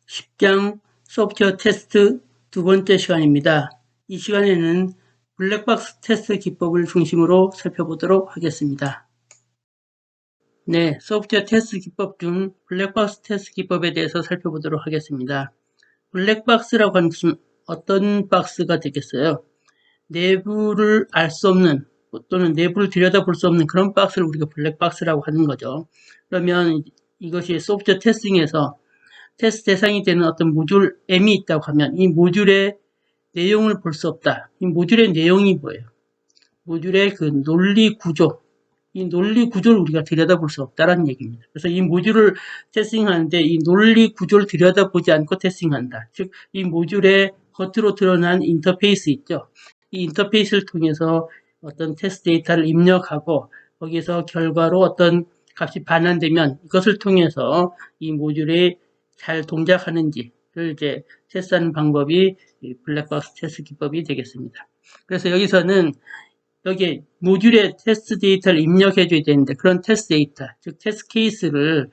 10장 소프트웨어 테스트 두 번째 시간입니다. 이 시간에는 블랙박스 테스트 기법을 중심으로 살펴보도록 하겠습니다. 네, 소프트웨어 테스트 기법 중 블랙박스 테스트 기법에 대해서 살펴보도록 하겠습니다. 블랙박스라고 하는 것은 어떤 박스가 되겠어요? 내부를 알 수 없는 또는 내부를 들여다볼 수 없는 그런 박스를 우리가 블랙박스라고 하는 거죠. 그러면 이것이 소프트웨어 테스팅에서 테스트 대상이 되는 어떤 모듈 M이 있다고 하면 이 모듈의 내용을 볼 수 없다. 이 모듈의 내용이 뭐예요? 모듈의 그 논리 구조, 이 논리 구조를 우리가 들여다볼 수 없다라는 얘기입니다. 그래서 이 모듈을 테스팅하는데 이 논리 구조를 들여다보지 않고 테스팅한다. 즉, 이 모듈의 겉으로 드러난 인터페이스 있죠. 이 인터페이스를 통해서 어떤 테스트 데이터를 입력하고 거기서 결과로 어떤 값이 반환되면 이것을 통해서 이 모듈이 잘 동작하는지를 이제 테스트하는 방법이 블랙박스 테스트 기법이 되겠습니다. 그래서 여기서는 여기 모듈에 테스트 데이터를 입력해 줘야 되는데 그런 테스트 데이터, 즉 테스트 케이스를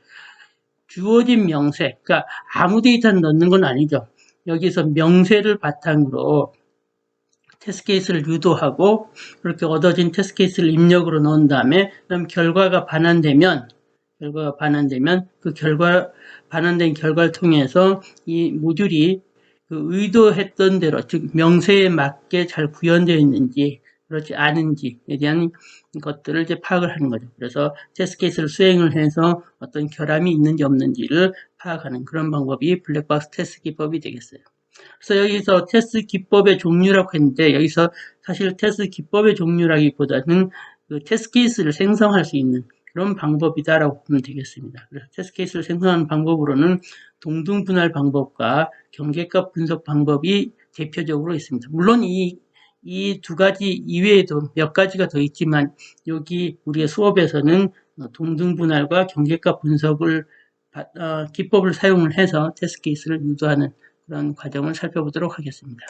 주어진 명세, 그러니까 아무 데이터를 넣는 건 아니죠. 여기서 명세를 바탕으로 테스트 케이스를 유도하고 그렇게 얻어진 테스트 케이스를 입력으로 넣은 다음에 그럼 결과가 반환되면 그 반환된 결과를 통해서 이 모듈이 그 의도했던 대로, 즉 명세에 맞게 잘 구현되어 있는지 그렇지 않은지에 대한 것들을 이제 파악을 하는 거죠. 그래서 테스트 케이스를 수행을 해서 어떤 결함이 있는지 없는지를 파악하는 그런 방법이 블랙박스 테스트 기법이 되겠어요. 그래서 여기서 테스트 기법의 종류라고 했는데 여기서 사실 테스트 기법의 종류라기보다는 그 테스트 케이스를 생성할 수 있는 그런 방법이다라고 보면 되겠습니다. 그래서 테스트 케이스를 생성하는 방법으로는 동등 분할 방법과 경계값 분석 방법이 대표적으로 있습니다. 물론 이 두 가지 이외에도 몇 가지가 더 있지만 여기 우리의 수업에서는 동등 분할과 경계값 분석을 기법을 사용을 해서 테스트 케이스를 유도하는 그런 과정을 살펴보도록 하겠습니다.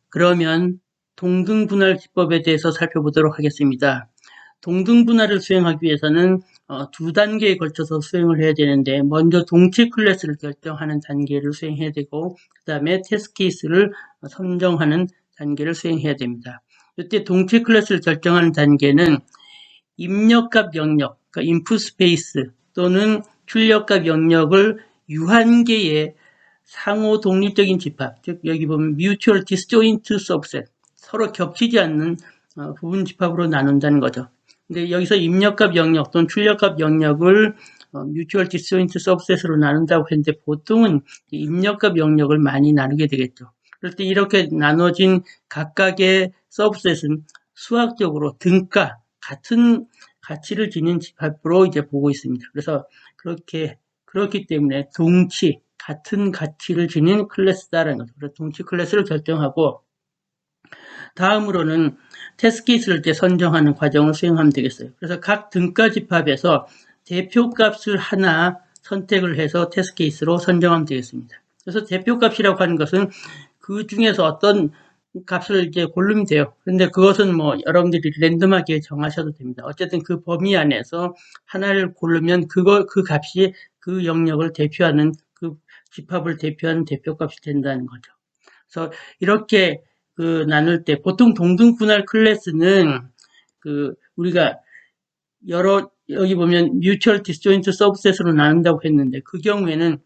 그러면 동등분할 기법에 대해서 살펴보도록 하겠습니다. 동등분할을 수행하기 위해서는 두 단계에 걸쳐서 수행을 해야 되는데 먼저 동치 클래스를 결정하는 단계를 수행해야 되고 그 다음에 테스트 케이스를 선정하는 단계를 수행해야 됩니다. 이때 동치 클래스를 결정하는 단계는 입력값 영역, 그러니까 인풋 스페이스 또는 출력값 영역을 유한계의 상호 독립적인 집합, 즉 여기 보면 mutual disjoint subset, 서로 겹치지 않는 부분 집합으로 나눈다는 거죠. 근데 여기서 입력값 영역 또는 출력값 영역을 mutual disjoint subset으로 나눈다고 했는데 보통은 입력값 영역을 많이 나누게 되겠죠. 그럴 때 이렇게 나눠진 각각의 subset은 수학적으로 등가, 같은 가치를 지닌 집합으로 이제 보고 있습니다. 그래서 그렇기 때문에 동치, 같은 가치를 지닌 클래스다라는 거죠. 그래서 동치 클래스를 결정하고 다음으로는 테스트 케이스를 이제 선정하는 과정을 수행하면 되겠어요. 그래서 각 등가 집합에서 대표값을 하나 선택을 해서 테스트 케이스로 선정하면 되겠습니다. 그래서 대표값이라고 하는 것은 그 중에서 어떤 값을 이제 고르면 돼요. 근데 그것은 뭐 여러분들이 랜덤하게 정하셔도 됩니다. 어쨌든 그 범위 안에서 하나를 고르면 그 값이 그 영역을 대표하는 그 집합을 대표하는 대표값이 된다는 거죠. 그래서 이렇게 나눌 때 보통 동등분할 클래스는 우리가 여기 보면 mutual disjoint subset으로 나눈다고 했는데 그 경우에는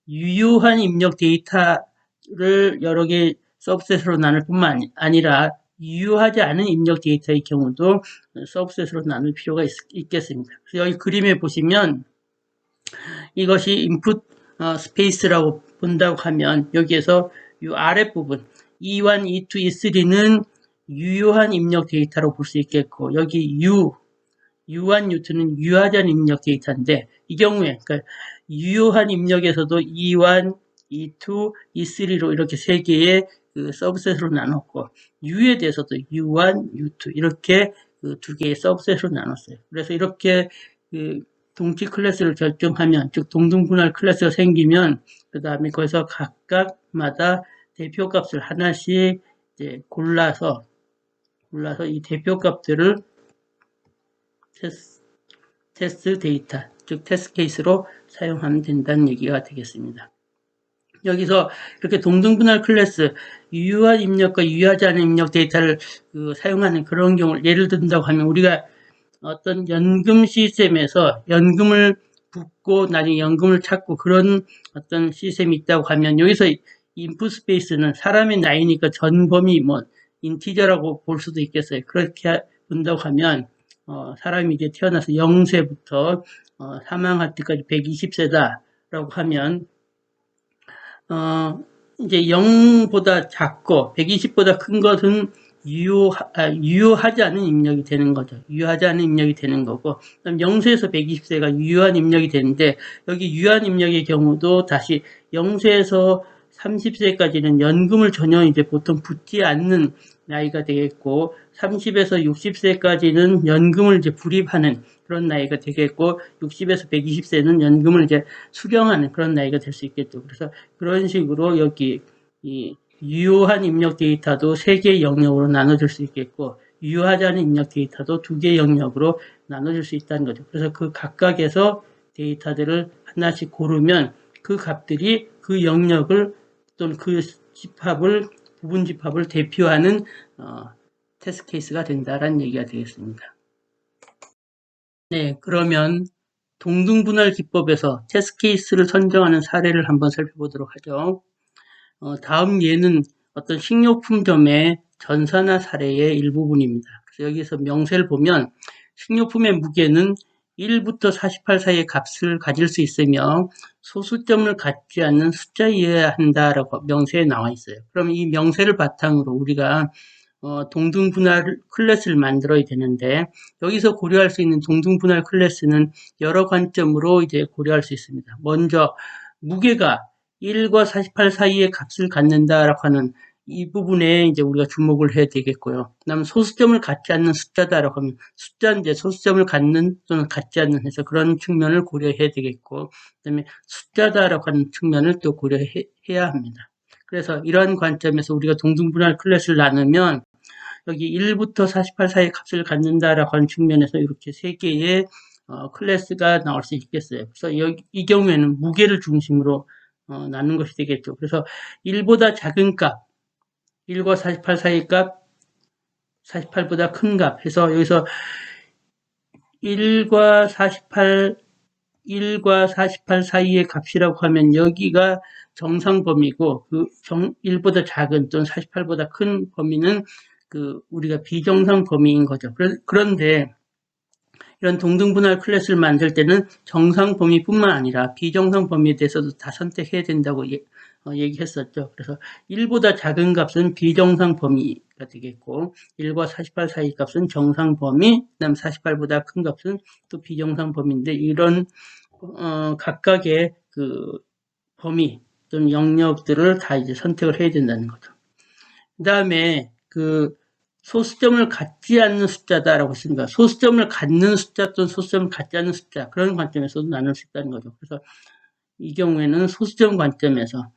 유효한 입력 데이터를 여러 개 서브셋으로 나눌 뿐만 아니라 유효하지 않은 입력 데이터의 경우도 서브셋으로 나눌 필요가 있겠습니다. 그래서 여기 그림에 보시면 이것이 인풋 스페이스라고 본다고 하면 여기에서 이 아랫부분 E1, E2, E3는 유효한 입력 데이터로 볼 수 있겠고 여기 U1, U2는 유효하지 않은 입력 데이터인데 이 경우에 그러니까 유효한 입력에서도 E1, E2, E3로 이렇게 세 개의 그 서브셋으로 나눴고 U에 대해서도 U1, U2 이렇게 두 개의 서브셋으로 나눴어요. 그래서 이렇게 동치 클래스를 결정하면 즉 동등분할 클래스가 생기면 그 다음에 거기서 각각마다 대표값을 하나씩 이제 골라서 이 대표값들을 테스트 데이터 즉 테스트 케이스로 사용하면 된다는 얘기가 되겠습니다. 여기서 이렇게 동등분할 클래스, 유효한 입력과 유효하지 않은 입력 데이터를 사용하는 그런 경우를 예를 든다고 하면 우리가 어떤 연금 시스템에서 연금을 붓고 나중에 연금을 찾고 그런 어떤 시스템이 있다고 하면 여기서 인풋 스페이스는 사람의 나이니까 전범위 뭐 인티저라고 볼 수도 있겠어요. 그렇게 본다고 하면 사람이 이제 태어나서 0세부터 사망할 때까지 120세다라고 하면 이제 0보다 작고 120보다 큰 것은 유효하지 않은 입력이 되는 거죠. 유효하지 않은 입력이 되는 거고, 그다음 0세에서 120세가 유효한 입력이 되는데, 여기 유효한 입력의 경우도 다시 0세에서 30세까지는 연금을 전혀 이제 보통 붙지 않는 나이가 되겠고, 30에서 60세까지는 연금을 이제 불입하는 그런 나이가 되겠고, 60에서 120세는 연금을 이제 수령하는 그런 나이가 될 수 있겠죠. 그래서 그런 식으로 여기 이 유효한 입력 데이터도 3개의 영역으로 나눠줄 수 있겠고 유효하지 않은 입력 데이터도 2개의 영역으로 나눠줄 수 있다는 거죠. 그래서 그 각각에서 데이터들을 하나씩 고르면 그 값들이 그 영역을 또는 그 집합을 부분 집합을 대표하는 테스트 케이스가 된다라는 얘기가 되겠습니다. 네, 그러면 동등분할 기법에서 테스트 케이스를 선정하는 사례를 한번 살펴보도록 하죠. 다음 예는 어떤 식료품점의 전산화 사례의 일부분입니다. 그래서 여기서 명세를 보면 식료품의 무게는 1부터 48 사이의 값을 가질 수 있으며 소수점을 갖지 않는 숫자이어야 한다라고 명세에 나와 있어요. 그럼 이 명세를 바탕으로 우리가 동등분할 클래스를 만들어야 되는데 여기서 고려할 수 있는 동등분할 클래스는 여러 관점으로 이제 고려할 수 있습니다. 먼저 무게가 1과 48 사이의 값을 갖는다라고 하는 이 부분에 이제 우리가 주목을 해야 되겠고요. 그다음 소수점을 갖지 않는 숫자다라고 하면 숫자인데 소수점을 갖는 또는 갖지 않는 해서 그런 측면을 고려해야 되겠고, 그다음에 숫자다라고 하는 측면을 또 고려해야 합니다. 그래서 이러한 관점에서 우리가 동등분할 클래스를 나누면 여기 1부터 48 사이의 값을 갖는다라고 하는 측면에서 이렇게 3개의 클래스가 나올 수 있겠어요. 그래서 이 경우에는 무게를 중심으로 나눈 것이 되겠죠. 그래서 1보다 작은 값, 1과 48 사이의 값, 48보다 큰 값 해서 여기서 1과 48 사이의 값이라고 하면 여기가 정상 범위고 그 1보다 작은 또는 48보다 큰 범위는 우리가 비정상 범위인 거죠. 그런데 이런 동등분할 클래스를 만들 때는 정상 범위뿐만 아니라 비정상 범위에 대해서도 다 선택해야 된다고 얘기했었죠. 그래서 1보다 작은 값은 비정상 범위가 되겠고 1과 48 사이 값은 정상 범위, 그다음 48보다 큰 값은 또 비정상 범위인데 이런 각각의 범위 또는 영역들을 다 이제 선택을 해야 된다는 거죠. 그 다음에 소수점을 갖지 않는 숫자다라고 했으니까 소수점을 갖는 숫자 또는 소수점을 갖지 않는 숫자 그런 관점에서도 나눌 수 있다는 거죠. 그래서 이 경우에는 소수점 관점에서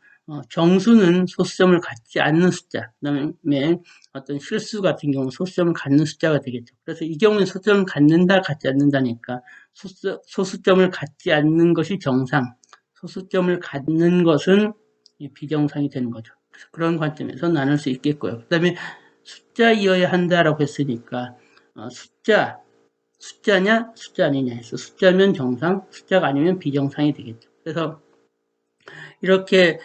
정수는 소수점을 갖지 않는 숫자, 그다음에 어떤 실수 같은 경우 소수점을 갖는 숫자가 되겠죠. 그래서 이 경우는 소수점을 갖는다, 갖지 않는다니까 소수점을 갖지 않는 것이 정상, 소수점을 갖는 것은 비정상이 되는 거죠. 그래서 그런 관점에서 나눌 수 있겠고요. 그다음에 숫자이어야 한다라고 했으니까 숫자냐 숫자 아니냐 해서 숫자면 정상, 숫자가 아니면 비정상이 되겠죠. 그래서 이렇게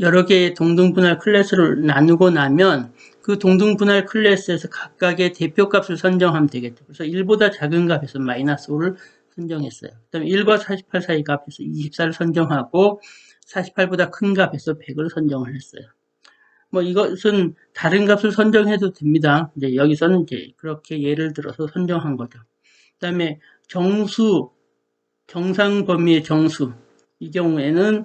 여러 개의 동등분할 클래스를 나누고 나면 그 동등분할 클래스에서 각각의 대표값을 선정하면 되겠죠. 그래서 1보다 작은 값에서 마이너스 5를 선정했어요. 그다음에 1과 48 사이 값에서 24를 선정하고 48보다 큰 값에서 100을 선정을 했어요. 뭐 이것은 다른 값을 선정해도 됩니다. 이제 여기서는 이제 그렇게 예를 들어서 선정한 거죠. 그다음에 정수, 정상 범위의 정수 이 경우에는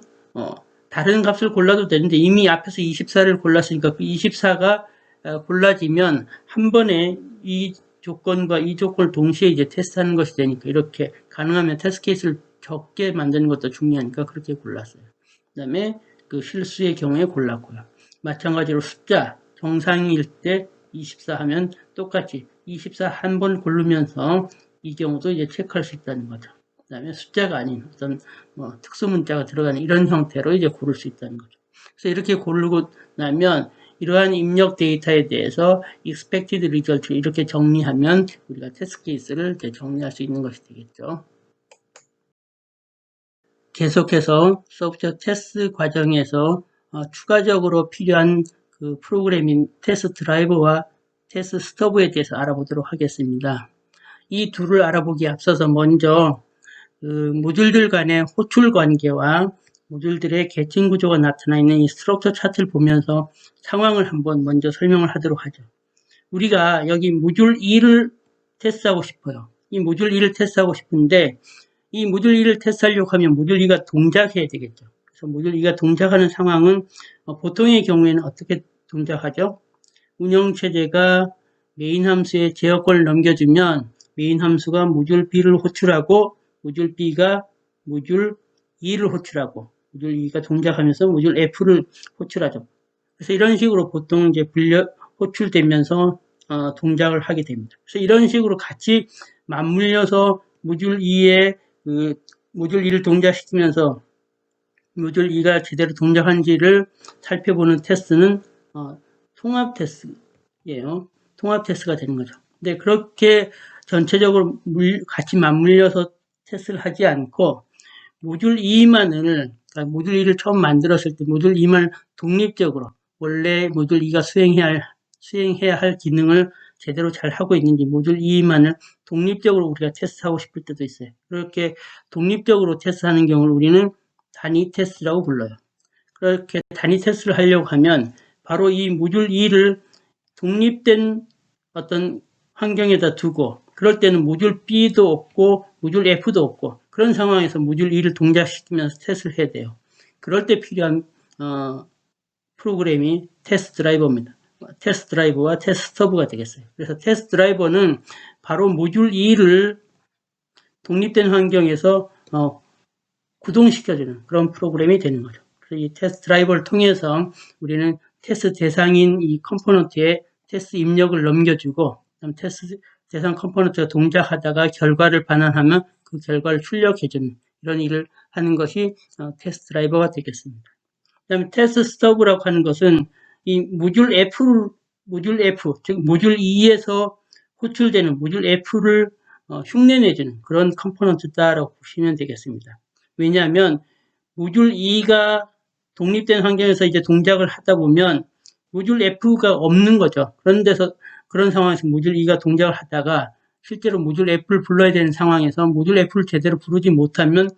다른 값을 골라도 되는데 이미 앞에서 24를 골랐으니까 그 24가 골라지면 한 번에 이 조건과 이 조건을 동시에 이제 테스트하는 것이 되니까 이렇게 가능하면 테스트 케이스를 적게 만드는 것도 중요하니까 그렇게 골랐어요. 그 다음에 실수의 경우에 골랐고요. 마찬가지로 숫자 정상일 때 24 하면 똑같이 24 한 번 고르면서 이 경우도 이제 체크할 수 있다는 거죠. 그 다음에 숫자가 아닌 어떤 뭐 특수 문자가 들어가는 이런 형태로 이제 고를 수 있다는 거죠. 그래서 이렇게 고르고 나면 이러한 입력 데이터에 대해서 expected result 이렇게 정리하면 우리가 테스트 케이스를 이제 정리할 수 있는 것이 되겠죠. 계속해서 소프트웨어 테스트 과정에서 추가적으로 필요한 그 프로그래밍 테스트 드라이버와 테스트 스터브에 대해서 알아보도록 하겠습니다. 이 둘을 알아보기에 앞서서 먼저 그 모듈들 간의 호출 관계와 모듈들의 계층 구조가 나타나 있는 이 스트럭처 차트를 보면서 상황을 한번 먼저 설명을 하도록 하죠. 우리가 여기 모듈 2를 테스트하고 싶어요. 이 모듈 2를 테스트하고 싶은데 이 모듈 2를 테스트하려고 하면 모듈 2가 동작해야 되겠죠. 그래서 모듈 2가 동작하는 상황은 보통의 경우에는 어떻게 동작하죠? 운영체제가 메인 함수에 제어권을 넘겨주면 메인 함수가 모듈 B를 호출하고 모듈 B가 모듈 2를 호출하고 모듈 2가 동작하면서 모듈 F를 호출하죠. 그래서 이런 식으로 보통 이제 호출되면서 동작을 하게 됩니다. 그래서 이런 식으로 같이 맞물려서 모듈 2에 그 모듈 2를 동작시키면서 모듈 2가 제대로 동작한지를 살펴보는 테스트는 통합 테스트예요. 통합 테스트가 되는 거죠. 근데 그렇게 전체적으로 같이 맞물려서 테스트를 하지 않고 모듈 2만을 그러니까 모듈 2를 처음 만들었을 때 모듈 2만 독립적으로 원래 모듈 2가 수행해야 할 기능을 제대로 잘 하고 있는지 모듈 2만을 독립적으로 우리가 테스트하고 싶을 때도 있어요. 그렇게 독립적으로 테스트하는 경우를 우리는 단위 테스트라고 불러요. 그렇게 단위 테스트를 하려고 하면 바로 이 모듈 2를 독립된 어떤 환경에다 두고 그럴 때는 모듈 B도 없고 모듈 F도 없고 그런 상황에서 모듈 2를 동작시키면서 테스트를 해야 돼요. 그럴 때 필요한 프로그램이 테스트 드라이버입니다. 테스트 드라이버와 테스트 스터브가 되겠어요. 그래서 테스트 드라이버는 바로 모듈 2를 독립된 환경에서 구동시켜주는 그런 프로그램이 되는 거죠. 그래서 이 테스트 드라이버를 통해서 우리는 테스트 대상인 이 컴포넌트에 테스트 입력을 넘겨주고 그다음 테스트 대상 컴포넌트가 동작하다가 결과를 반환하면 그 결과를 출력해주는 이런 일을 하는 것이 테스트 드라이버가 되겠습니다. 그다음에 테스트 스터브라고 하는 것은 이 모듈 F, 즉 모듈 2에서 호출되는 모듈 F를 흉내내주는 그런 컴포넌트다라고 보시면 되겠습니다. 왜냐하면 모듈 2가 독립된 환경에서 이제 동작을 하다 보면 모듈 F가 없는 거죠. 그런 상황에서 모듈 2가 동작을 하다가 실제로 모듈 F를 불러야 되는 상황에서 모듈 F를 제대로 부르지 못하면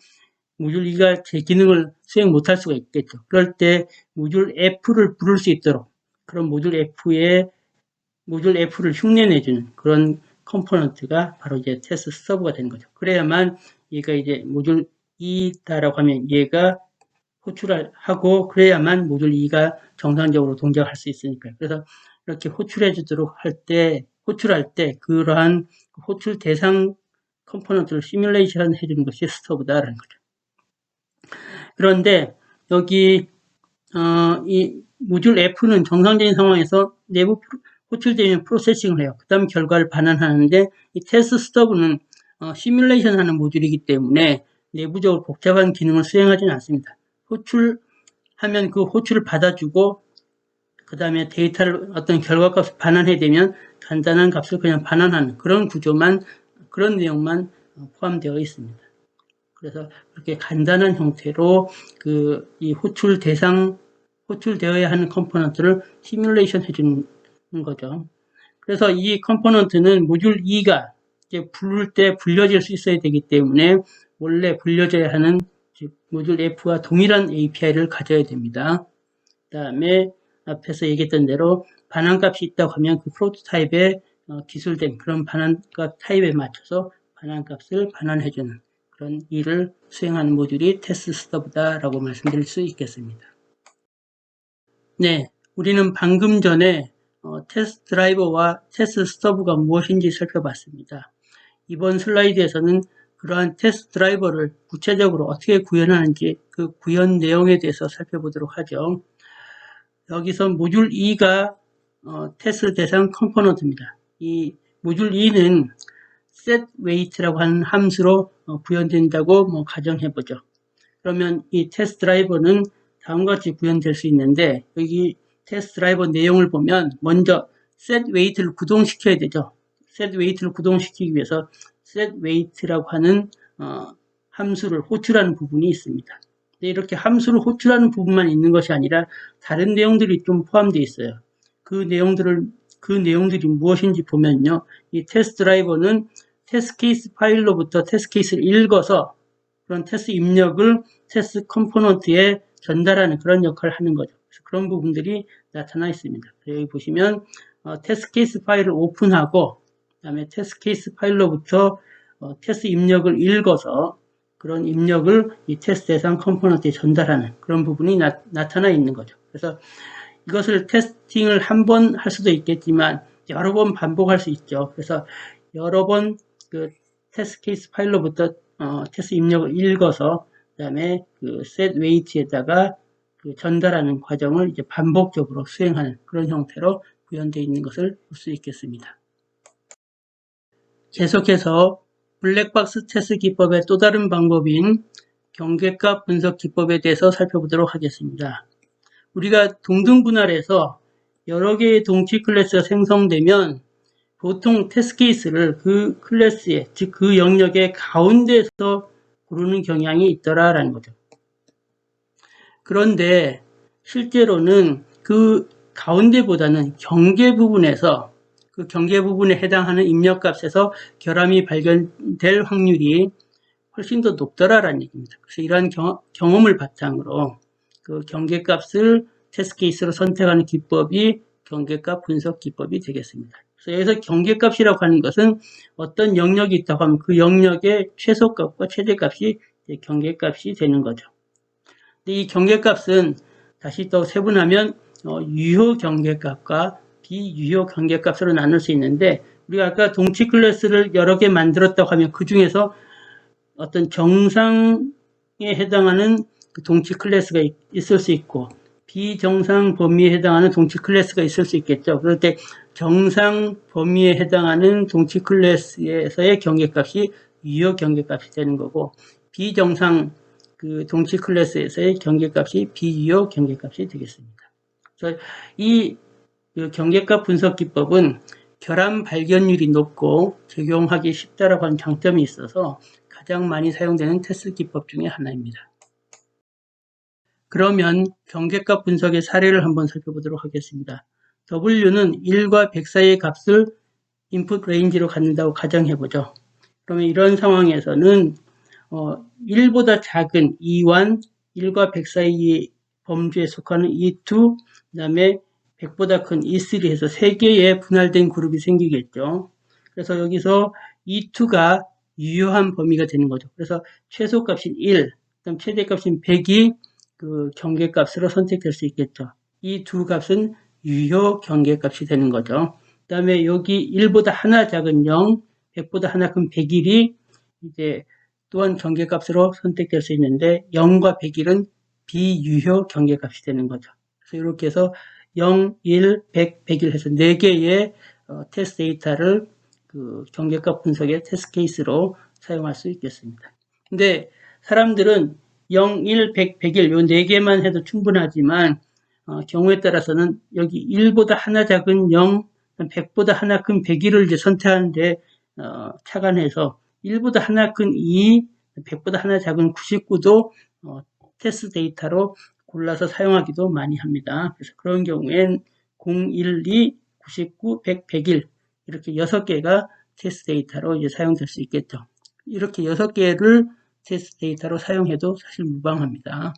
모듈 2가 제 기능을 수행 못할 수가 있겠죠. 그럴 때 모듈 F를 부를 수 있도록 그런 모듈 F를 흉내내주는 그런 컴포넌트가 바로 이제 테스트 스터브가 되는 거죠. 그래야만 얘가 이제 모듈 2다라고 하면 얘가 호출하고 그래야만 모듈 2가 정상적으로 동작할 수 있으니까요. 그래서 이렇게 호출해 주도록 호출할 때 그러한 호출 대상 컴포넌트를 시뮬레이션 해주는 것이 스터브다라는 거죠. 그런데 여기 이 모듈 F는 정상적인 상황에서 내부 호출되면 프로세싱을 해요. 그 다음 결과를 반환하는데 이 테스트 스터브는 시뮬레이션 하는 모듈이기 때문에 내부적으로 복잡한 기능을 수행하지는 않습니다. 호출하면 그 호출을 받아주고 그 다음에 데이터를 어떤 결과값을 반환해야 되면 간단한 값을 그냥 반환하는 그런 구조만 그런 내용만 포함되어 있습니다. 그래서 그렇게 간단한 형태로 이 호출되어야 하는 컴포넌트를 시뮬레이션 해주는 거죠. 그래서 이 컴포넌트는 모듈 2가 이제 부를 때 불려질 수 있어야 되기 때문에 원래 불려져야 하는 모듈 F와 동일한 API를 가져야 됩니다. 그 다음에 앞에서 얘기했던 대로 반환값이 있다고 하면 그 프로토타입에 기술된 그런 반환값 타입에 맞춰서 반환값을 반환해주는 그런 일을 수행하는 모듈이 테스트 스터브다라고 말씀드릴 수 있겠습니다. 네, 우리는 방금 전에 테스트 드라이버와 테스트 스터브가 무엇인지 살펴봤습니다. 이번 슬라이드에서는 그러한 테스트 드라이버를 구체적으로 어떻게 구현하는지 그 구현 내용에 대해서 살펴보도록 하죠. 여기서 모듈 2가 테스트 대상 컴포넌트입니다. 이 모듈 2는 set weight라고 하는 함수로 구현된다고 가정해보죠. 그러면 이 테스트 드라이버는 다음과 같이 구현될 수 있는데, 여기 테스트 드라이버 내용을 보면 먼저 set weight를 구동시켜야 되죠. set weight를 구동시키기 위해서 set weight라고 하는 함수를 호출하는 부분이 있습니다. 이렇게 함수를 호출하는 부분만 있는 것이 아니라 다른 내용들이 좀 포함되어 있어요. 그 내용들이 무엇인지 보면요. 이 테스트 드라이버는 테스트 케이스 파일로부터 테스트 케이스를 읽어서 그런 테스트 입력을 테스트 컴포넌트에 전달하는 그런 역할을 하는 거죠. 그래서 그런 부분들이 나타나 있습니다. 여기 보시면 테스트 케이스 파일을 오픈하고 그다음에 테스트 케이스 파일로부터 테스트 입력을 읽어서 그런 입력을 이 테스트 대상 컴포넌트에 전달하는 그런 부분이 나타나 있는 거죠. 그래서 이것을 테스팅을 한 번 할 수도 있겠지만 여러 번 반복할 수 있죠. 그래서 여러 번 그 테스트 케이스 파일로부터 테스트 입력을 읽어서 그다음에 그 set weight에다가 그 전달하는 과정을 이제 반복적으로 수행하는 그런 형태로 구현되어 있는 것을 볼 수 있겠습니다. 계속해서 블랙박스 테스트 기법의 또 다른 방법인 경계값 분석 기법에 대해서 살펴보도록 하겠습니다. 우리가 동등분할해서 여러 개의 동치 클래스가 생성되면 보통 테스트 케이스를 그 클래스의, 즉 그 영역의 가운데서 고르는 경향이 있더라라는 거죠. 그런데 실제로는 그 가운데보다는 경계 부분에서 그 경계 부분에 해당하는 입력값에서 결함이 발견될 확률이 훨씬 더 높더라라는 얘기입니다. 그래서 이러한 경험을 바탕으로 그 경계값을 테스트 케이스로 선택하는 기법이 경계값 분석 기법이 되겠습니다. 그래서 여기서 경계값이라고 하는 것은 어떤 영역이 있다고 하면 그 영역의 최소값과 최대값이 경계값이 되는 거죠. 근데 이 경계값은 다시 또 세분하면 유효 경계값과 비유효 경계값으로 나눌 수 있는데, 우리가 아까 동치 클래스를 여러 개 만들었다고 하면 그 중에서 어떤 정상에 해당하는 동치 클래스가 있을 수 있고 비정상 범위에 해당하는 동치 클래스가 있을 수 있겠죠. 그럴 때 정상 범위에 해당하는 동치 클래스에서의 경계값이 유효 경계값이 되는 거고, 비정상 그 동치 클래스에서의 경계값이 비유효 경계값이 되겠습니다. 그래서 이 경계값 분석 기법은 결함 발견율이 높고 적용하기 쉽다라고 하는 장점이 있어서 가장 많이 사용되는 테스트 기법 중에 하나입니다. 그러면 경계값 분석의 사례를 한번 살펴보도록 하겠습니다. W는 1과 100 사이의 값을 인풋 레인지로 갖는다고 가정해보죠. 그러면 이런 상황에서는 1보다 작은 E1, 1과 100 사이의 범주에 속하는 E2, 그 다음에 100보다 큰 E3 해서 3개의 분할된 그룹이 생기겠죠. 그래서 여기서 E2가 유효한 범위가 되는 거죠. 그래서 최소값인 1, 그다음 최대값인 100이 그 경계값으로 선택될 수 있겠죠. 이 두 값은 유효 경계값이 되는 거죠. 그 다음에 여기 1보다 하나 작은 0, 100보다 하나 큰 101이 이제 또한 경계값으로 선택될 수 있는데 0과 101은 비유효 경계값이 되는 거죠. 그래서 이렇게 해서 0, 1, 100, 101 해서 4개의 테스트 데이터를 그 경계값 분석의 테스트 케이스로 사용할 수 있겠습니다. 근데 사람들은 0, 1, 100, 101 요 4개만 해도 충분하지만 경우에 따라서는 여기 1보다 하나 작은 0, 100보다 하나 큰 101을 이제 선택하는데 착안해서 1보다 하나 큰 2, 100보다 하나 작은 99도 테스트 데이터로 골라서 사용하기도 많이 합니다. 그래서 그런 경우엔 0, 1, 2, 99, 100, 101 이렇게 6개가 테스트 데이터로 이제 사용될 수 있겠죠. 이렇게 6개를 테스트 데이터로 사용해도 사실 무방합니다.